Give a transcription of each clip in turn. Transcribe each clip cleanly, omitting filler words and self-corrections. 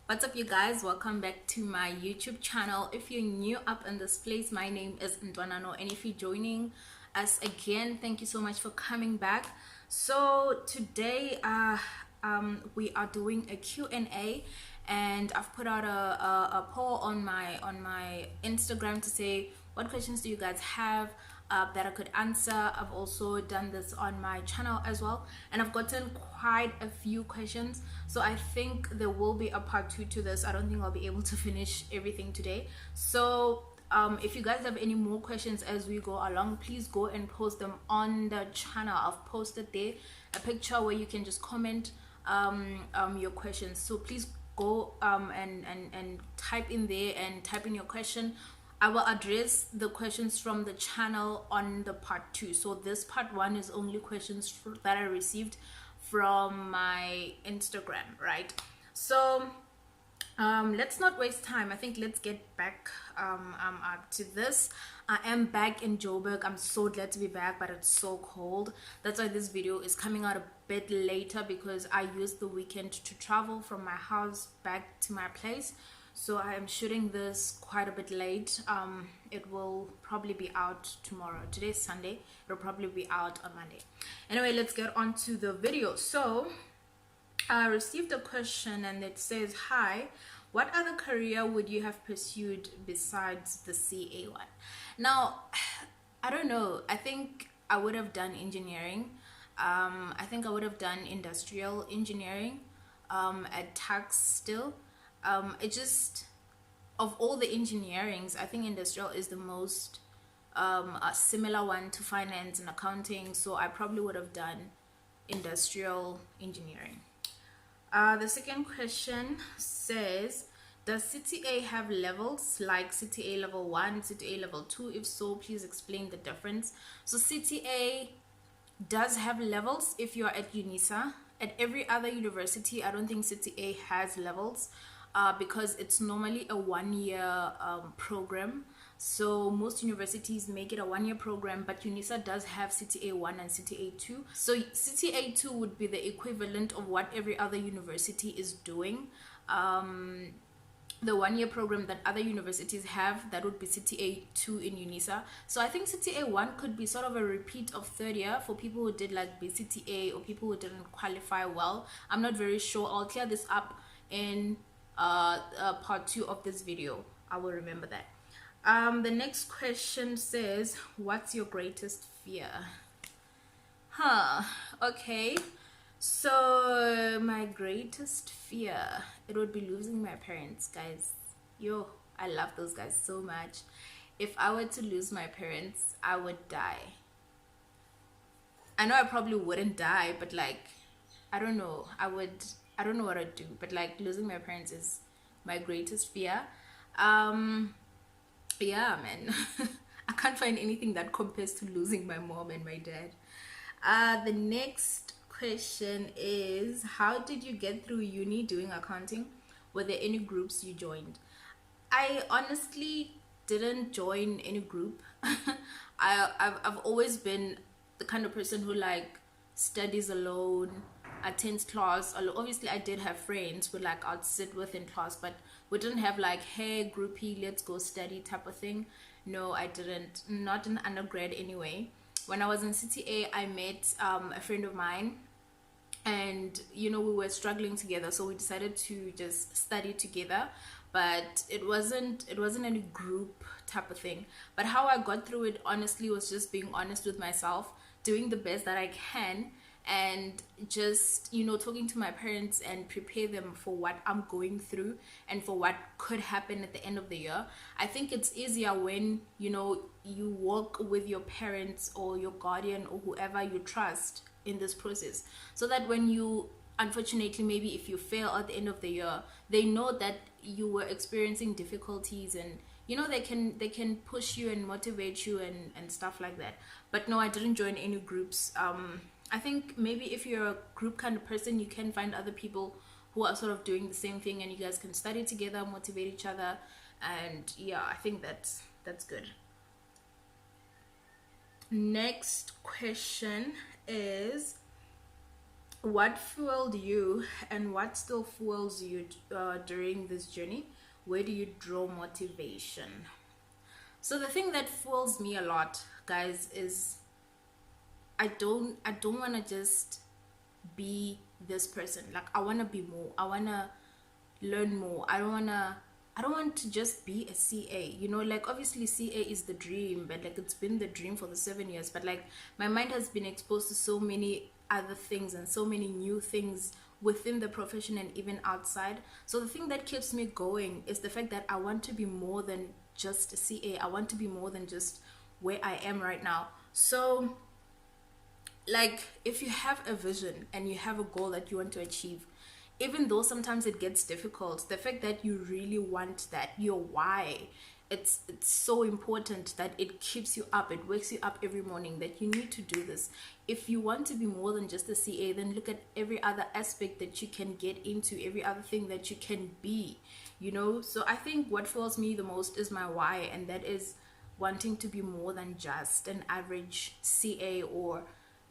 What's up, you guys? Welcome back to my YouTube channel. If you're new up in this place, my name is Ntwanie Ngomane, and if you're joining us again, thank you so much for coming back. So today we are doing a Q&A, and I've put out a poll on my Instagram to say what questions do you guys have that I could answer. I've also done this on my channel as well, and I've gotten quite a few questions, so I think there will be a part 2 to this. I don't think I'll be able to finish everything today, so if you guys have any more questions as we go along, please go and post them on the channel. I've posted there a picture where you can just comment your questions, so please go and type in there and type in your question. I will address the questions from the channel on the part 2. So this part 1 is only questions that I received from my Instagram, right? So let's not waste time. I think let's get back up to this. I am back in Joburg. I'm so glad to be back, but it's so cold. That's why this video is coming out a bit later, because I used the weekend to travel from my house back to my place. So I am shooting this quite a bit late. It will probably be out tomorrow. Today's Sunday. It'll probably be out on Monday. Anyway, let's get on to the video. So I received a question, and it says, hi, what other career would you have pursued besides the CA one? Now, I don't know. I think I would have done engineering. I think I would have done industrial engineering at tax still. It just, of all the engineerings, I think industrial is the most a similar one to finance and accounting, so I probably would have done industrial engineering. The second question says, does CTA have levels like CTA level 1, CTA level 2? If so, please explain the difference. So CTA does have levels if you're at UNISA. At every other university, I don't think CTA has levels. Because it's normally a 1-year program. So most universities make it a 1-year program, but UNISA does have CTA 1 and CTA 2. So CTA 2 would be the equivalent of what every other university is doing. The 1-year program that other universities have, that would be CTA 2 in UNISA. So I think CTA 1 could be sort of a repeat of 3rd year for people who did like BCTA or people who didn't qualify well. I'm not very sure. I'll clear this up in part 2 of this video. I will remember that. The next question says, what's your greatest fear? Okay, so my greatest fear, it would be losing my parents, guys. Yo, I love those guys so much. If I were to lose my parents, I would die. I know I probably wouldn't die, but like, I don't know, I don't know what I'd do, but like losing my parents is my greatest fear. Yeah, man. I can't find anything that compares to losing my mom and my dad. The next question is, how did you get through uni doing accounting? Were there any groups you joined? I honestly didn't join any group. I've always been the kind of person who like studies alone, attends class. Obviously I did have friends who like I'd sit with in class, but we didn't have like, hey groupie, let's go study type of thing. No, I didn't. Not in undergrad anyway. When I was in CTA, I met a friend of mine, and you know, we were struggling together, so we decided to just study together, but it wasn't any group type of thing. But how I got through it honestly was just being honest with myself, doing the best that I can, and just, you know, talking to my parents and prepare them for what I'm going through and for what could happen at the end of the year. I think it's easier when, you know, you work with your parents or your guardian or whoever you trust in this process, so that when you, unfortunately, maybe if you fail at the end of the year, they know that you were experiencing difficulties, and you know, they can push you and motivate you and stuff like that. But no, I didn't join any groups. I think maybe if you're a group kind of person, you can find other people who are sort of doing the same thing, and you guys can study together, motivate each other, and yeah, I think that's good. Next question is, What fueled you and what still fuels you during this journey? Where do you draw motivation? So the thing that fuels me a lot, guys, is I don't want to just be this person. Like, I want to be more. I want to learn more. I don't want to just be a CA. You know, like, obviously CA is the dream, but like, it's been the dream for the 7 years, but like, my mind has been exposed to so many other things and so many new things within the profession and even outside. So the thing that keeps me going is the fact that I want to be more than just a CA. I want to be more than just where I am right now. So, like, if you have a vision and you have a goal that you want to achieve, even though sometimes it gets difficult, the fact that you really want that, your why, it's so important that it keeps you up, it wakes you up every morning, that you need to do this. If you want to be more than just a CA, then look at every other aspect that you can get into, every other thing that you can be, you know. So I think what fuels me the most is my why, and that is wanting to be more than just an average CA, or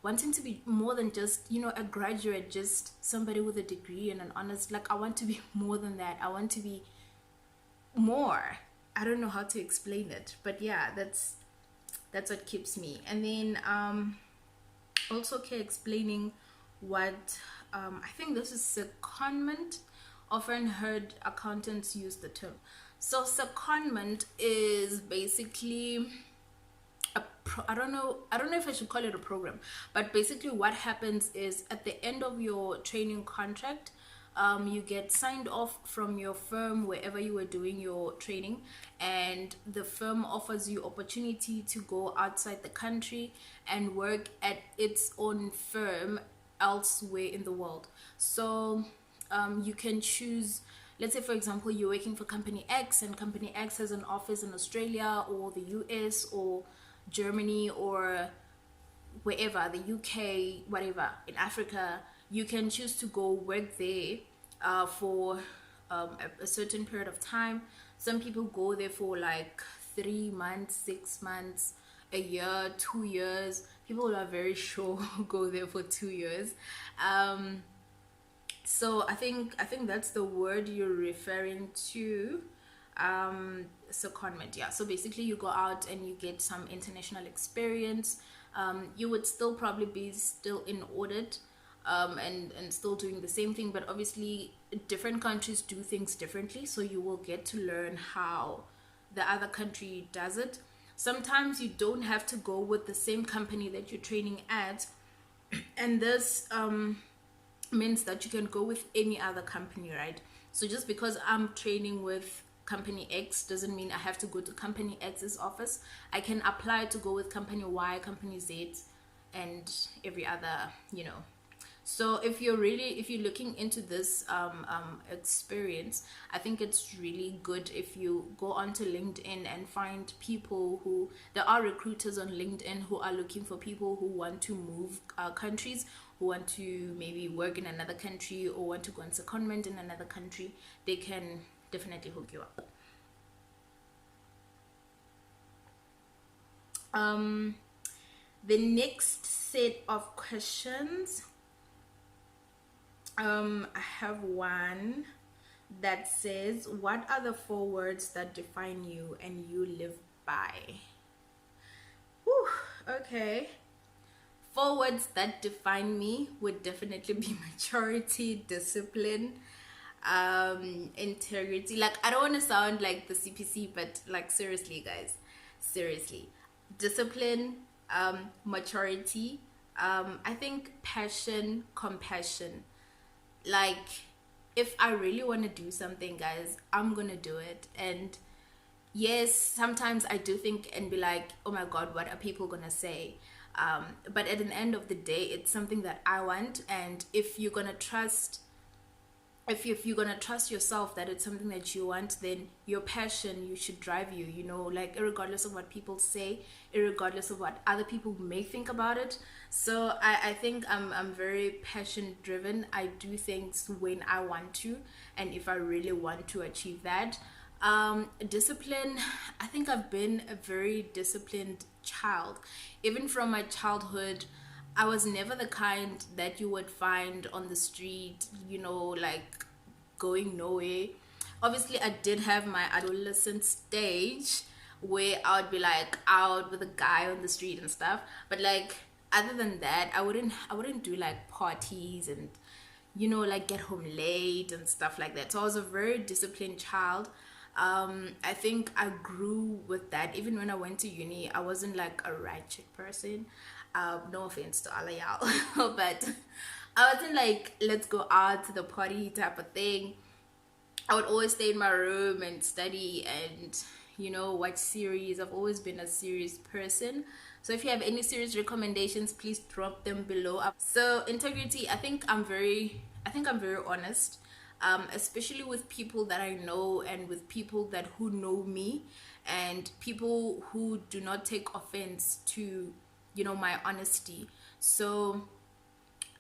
wanting to be more than just, you know, a graduate, just somebody with a degree and an honors. Like, I want to be more than that. I want to be more. I don't know how to explain it, but yeah, that's what keeps me. And then also, okay, explaining what I think this is secondment. Often heard accountants use the term. So secondment is basically I don't know if I should call it a program, but basically what happens is, at the end of your training contract, you get signed off from your firm wherever you were doing your training, and the firm offers you opportunity to go outside the country and work at its own firm elsewhere in the world. So you can choose, let's say for example you're working for company X, and company X has an office in Australia or the US or Germany or wherever, the UK, whatever, in Africa. You can choose to go work there for a certain period of time. Some people go there for like 3 months, 6 months, a year, 2 years. People who are very sure go there for 2 years. So I think that's the word you're referring to. Secondment, yeah. So basically you go out and you get some international experience. You would still probably be still in audit, and still doing the same thing, but obviously different countries do things differently, so you will get to learn how the other country does it. Sometimes you don't have to go with the same company that you're training at, and this means that you can go with any other company, right? So just because I'm training with company X doesn't mean I have to go to company X's office. I can apply to go with company Y, company Z, and every other, you know. So if you're looking into this experience, I think it's really good if you go onto LinkedIn and find people who, there are recruiters on LinkedIn who are looking for people who want to move countries, who want to maybe work in another country or want to go on secondment in another country. They can definitely hook you up. The next set of questions, I have one that says, what are the 4 words that define you and you live by? Whew, okay. 4 words that define me would definitely be maturity, discipline, integrity. Like, I don't want to sound like the CPC, but like, seriously guys, seriously, discipline, maturity, I think passion, compassion. Like, if I really want to do something, guys, I'm gonna do it. And yes, sometimes I do think and be like, oh my god, what are people gonna say? But at the end of the day, it's something that I want. And if you're gonna trust yourself that it's something that you want, then your passion, you should drive you, you know, like, regardless of what people say, regardless of what other people may think about it. So I think I'm very passion driven. I do things when I want to, and if I really want to achieve that. Discipline, I think I've been a very disciplined child. Even from my childhood, I was never the kind that you would find on the street, like going nowhere. Obviously, I did have my adolescent stage where I would be like out with a guy on the street and stuff. But like other than that, I wouldn't do like parties and like get home late and stuff like that. So I was a very disciplined child. I think I grew with that. Even when I went to uni, I wasn't like a ratchet person. No offense to all of y'all, but I wasn't like let's go out to the party type of thing. I would always stay in my room and study and watch series. I've always been a serious person. So if you have any series recommendations, please drop them below. So integrity, I think I'm very honest, especially with people that I know and with people that who know me, and people who do not take offense to my honesty. So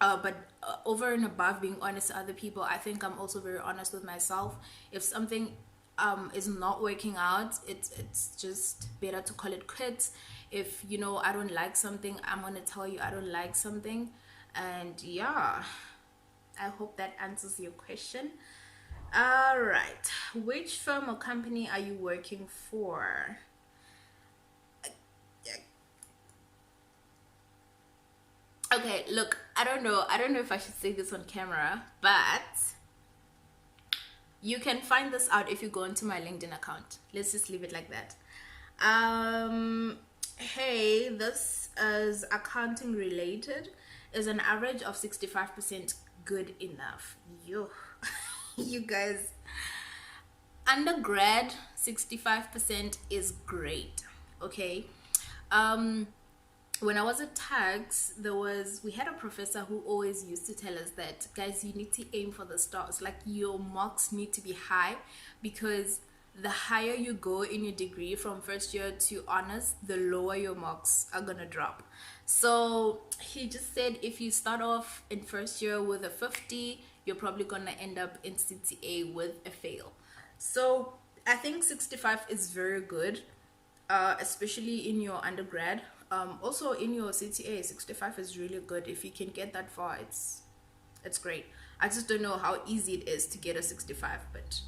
but over and above being honest to other people, I think I'm also very honest with myself. If something is not working out, it's just better to call it quits. If I don't like something, I'm gonna tell you I don't like something. And yeah, I hope that answers your question. All right, which firm or company are you working for? Okay, look, I don't know if I should say this on camera, but you can find this out if you go into my LinkedIn account. Let's just leave it like that. Hey, this is accounting related. Is an average of 65% good enough? Yo, you guys, undergrad 65% is great. Okay. When I was at tax, we had a professor who always used to tell us that, guys, you need to aim for the stars. Like, your marks need to be high, because the higher you go in your degree from first year to honors, the lower your marks are gonna drop. So he just said if you start off in first year with a 50, you're probably gonna end up in CTA with a fail. So I think 65 is very good, especially in your undergrad. Also in your CTA, 65 is really good. If you can get that far, it's great. I just don't know how easy it is to get a 65, but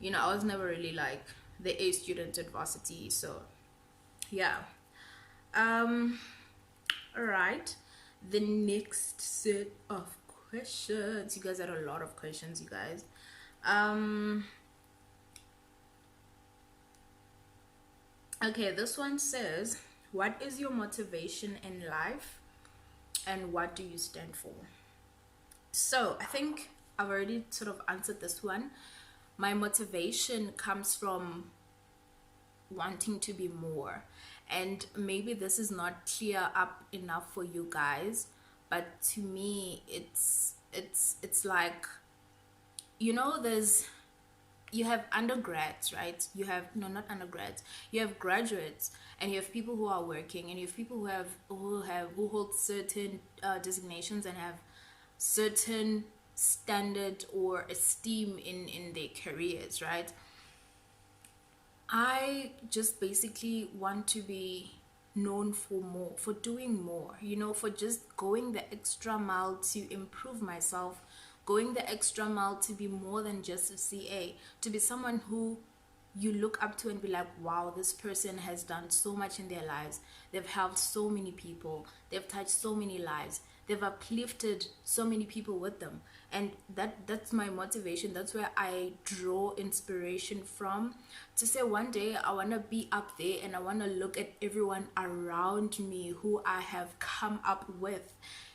I was never really like the A student at varsity, so yeah. All right, the next set of questions. You guys had a lot of questions, you guys. Okay, this one says, what is your motivation in life and what do you stand for? So I think I've already sort of answered this one. My motivation comes from wanting to be more, and maybe this is not clear up enough for you guys, but to me it's like, there's you have undergrads, right? You have, no, not undergrads, you have graduates, and you have people who are working, and you have people who hold certain designations and have certain standard or esteem in their careers, right? I just basically want to be known for more, for doing more, for just going the extra mile to improve myself, going the extra mile to be more than just a CA, to be someone who you look up to and be like, wow, this person has done so much in their lives. They've helped so many people. They've touched so many lives. They've uplifted so many people with them. And that's my motivation. That's where I draw inspiration from, to say one day I want to be up there and I want to look at everyone around me who I have come up with.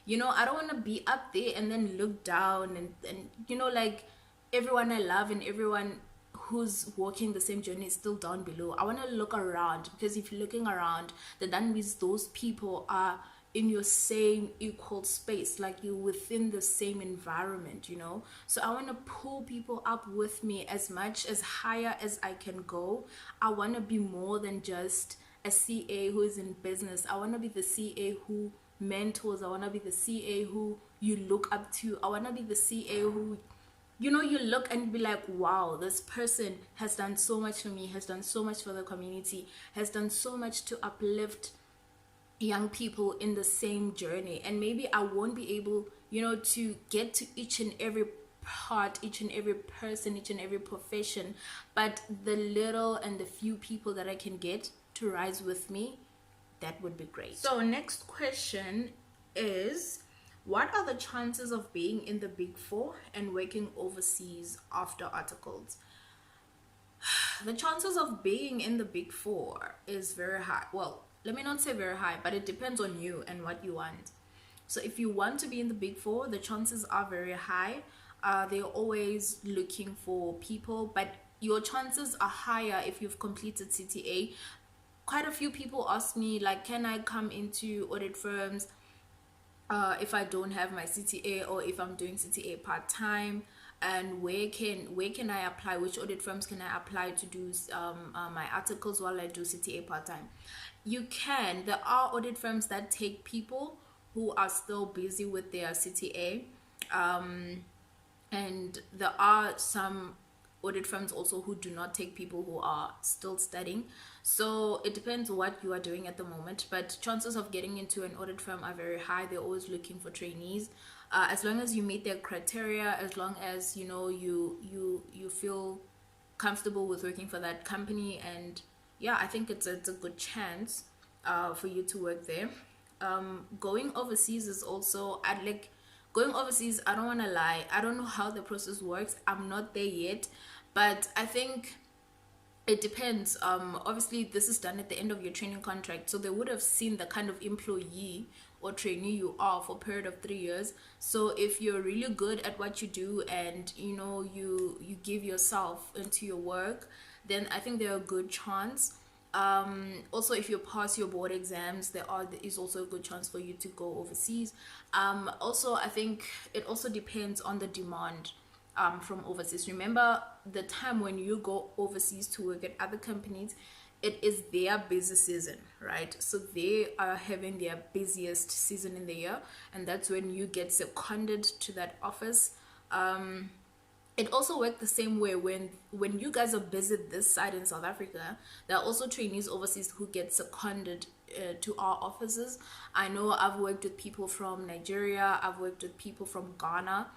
I don't want to be up there and then look down and like everyone I love and everyone who's walking the same journey is still down below. I want to look around, because if you're looking around, then that means those people are in your same equal space, like you're within the same environment. So I want to pull people up with me as much as higher as I can go. I want to be more than just a CA who is in business. I want to be the CA who mentors. I want to be the CA who you look up to. I want to be the CA who you look and be like, wow, this person has done so much for me, has done so much for the community, has done so much to uplift young people in the same journey, and maybe I won't be able, to get to each and every part, each and every person, each and every profession, but the little and the few people that I can get to rise with me, that would be great. So next question is, what are the chances of being in the Big Four and working overseas after articles? The chances of being in the Big Four is very high. Well, let me not say very high, but it depends on you and what you want. So if you want to be in the Big Four, the chances are very high. They're always looking for people, but your chances are higher if you've completed CTA. Quite a few people ask me, like, can I come into audit firms if I don't have my CTA, or if I'm doing CTA part-time, and where can I apply, which audit firms can I apply to do my articles while I do CTA part-time? You can. There are audit firms that take people who are still busy with their CTA, and there are some audit firms also who do not take people who are still studying. So it depends what you are doing at the moment, but chances of getting into an audit firm are very high. They're always looking for trainees, as long as you meet their criteria, as long as you feel comfortable with working for that company. And yeah, I think it's a good chance for you to work there. Going overseas is also, going overseas, I don't want to lie, I don't know how the process works. I'm not there yet, but I think it depends. Obviously this is done at the end of your training contract, so they would have seen the kind of employee or trainee you are for a period of 3 years. So if you're really good at what you do, and you give yourself into your work, then I think there are a good chance. Also, if you pass your board exams, there is also a good chance for you to go overseas. Also, I think it also depends on the demand from overseas. Remember, the time when you go overseas to work at other companies, it is their busy season, right? So they are having their busiest season in the year, and that's when you get seconded to that office. It also works the same way when you guys are busy this side in South Africa. There are also trainees overseas who get seconded to our offices. I know I've worked with people from Nigeria, I've worked with people from Ghana,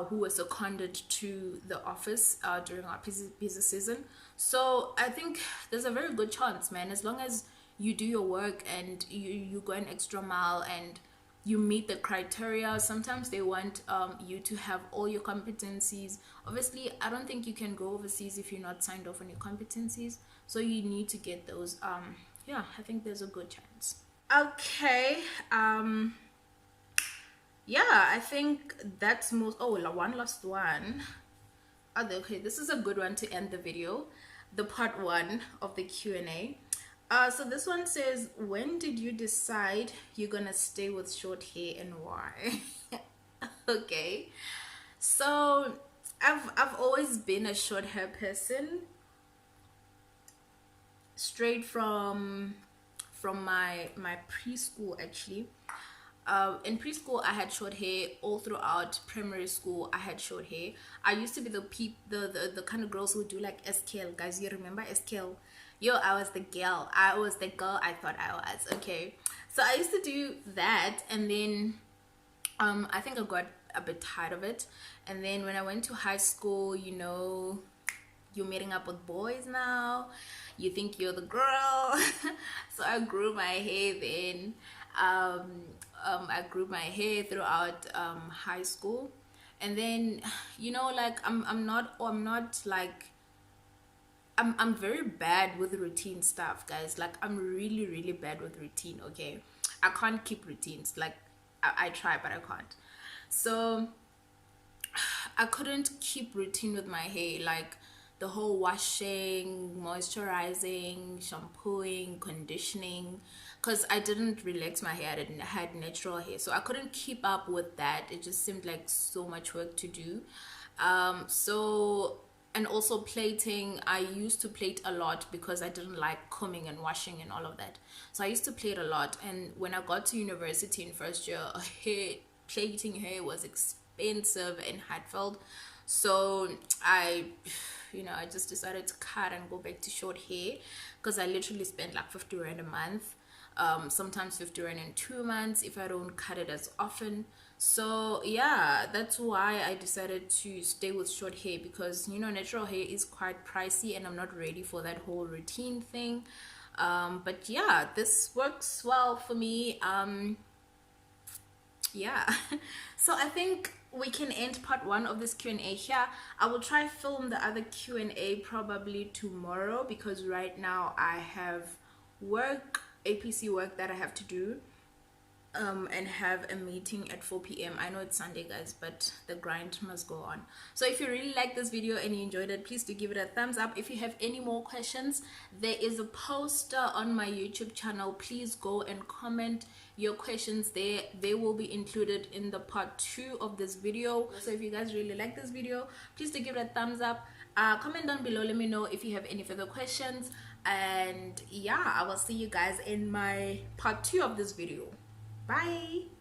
who were seconded to the office during our busy season. So I think there's a very good chance, man, as long as you do your work and you go an extra mile and you meet the criteria. Sometimes they want you to have all your competencies. Obviously, I don't think you can go overseas if you're not signed off on your competencies, so you need to get those. Yeah, I think there's a good chance. Okay. Yeah, I think that's most. Oh, one last one. Okay, this is a good one to end the video, the part 1 of the Q&A. So this one says, when did you decide you're gonna stay with short hair, and why? Okay, so I've always been a short hair person, straight from my preschool, actually. In preschool I had short hair. All throughout primary school I had short hair. I used to be the kind of girls who do like SKL. Guys, you remember SKL? Yo, I was the girl. I was the girl I thought I was. Okay, so I used to do that, and then I think I got a bit tired of it. And then when I went to high school, you're meeting up with boys now, you think you're the girl. So I grew my hair then. I grew my hair throughout high school, and then like I'm very bad with routine stuff, guys. Like, I'm really bad with routine. Okay, I can't keep routines. Like, I try, but I can't. So I couldn't keep routine with my hair, like the whole washing, moisturizing, shampooing, conditioning, because I didn't relax my hair. I had natural hair, so I couldn't keep up with that. It just seemed like so much work to do. And also plaiting, I used to plait a lot because I didn't like combing and washing and all of that. So I used to plait a lot, and when I got to university in first year, plaiting hair was expensive in Hatfield. So I just decided to cut and go back to short hair, because I literally spent like 50 rand a month. sometimes 50 rand in 2 months if I don't cut it as often. So yeah, that's why I decided to stay with short hair, because you know, natural hair is quite pricey and I'm not ready for that whole routine thing. But yeah, this works well for me. Yeah. So I think we can end part one of this Q&A here. I will try film the other Q&A probably tomorrow, because right now I have work, APC work that I have to do, and have a meeting at 4 p.m. I know it's Sunday, guys, but the grind must go on. So if you really like this video and you enjoyed it, please do give it a thumbs up. If you have any more questions, there is a poster on my YouTube channel. Please go and comment your questions there. They will be included in the part 2 of this video. So if you guys really like this video, please do give it a thumbs up. Comment down below, let me know if you have any further questions, and yeah, I will see you guys in my part 2 of this video. Bye.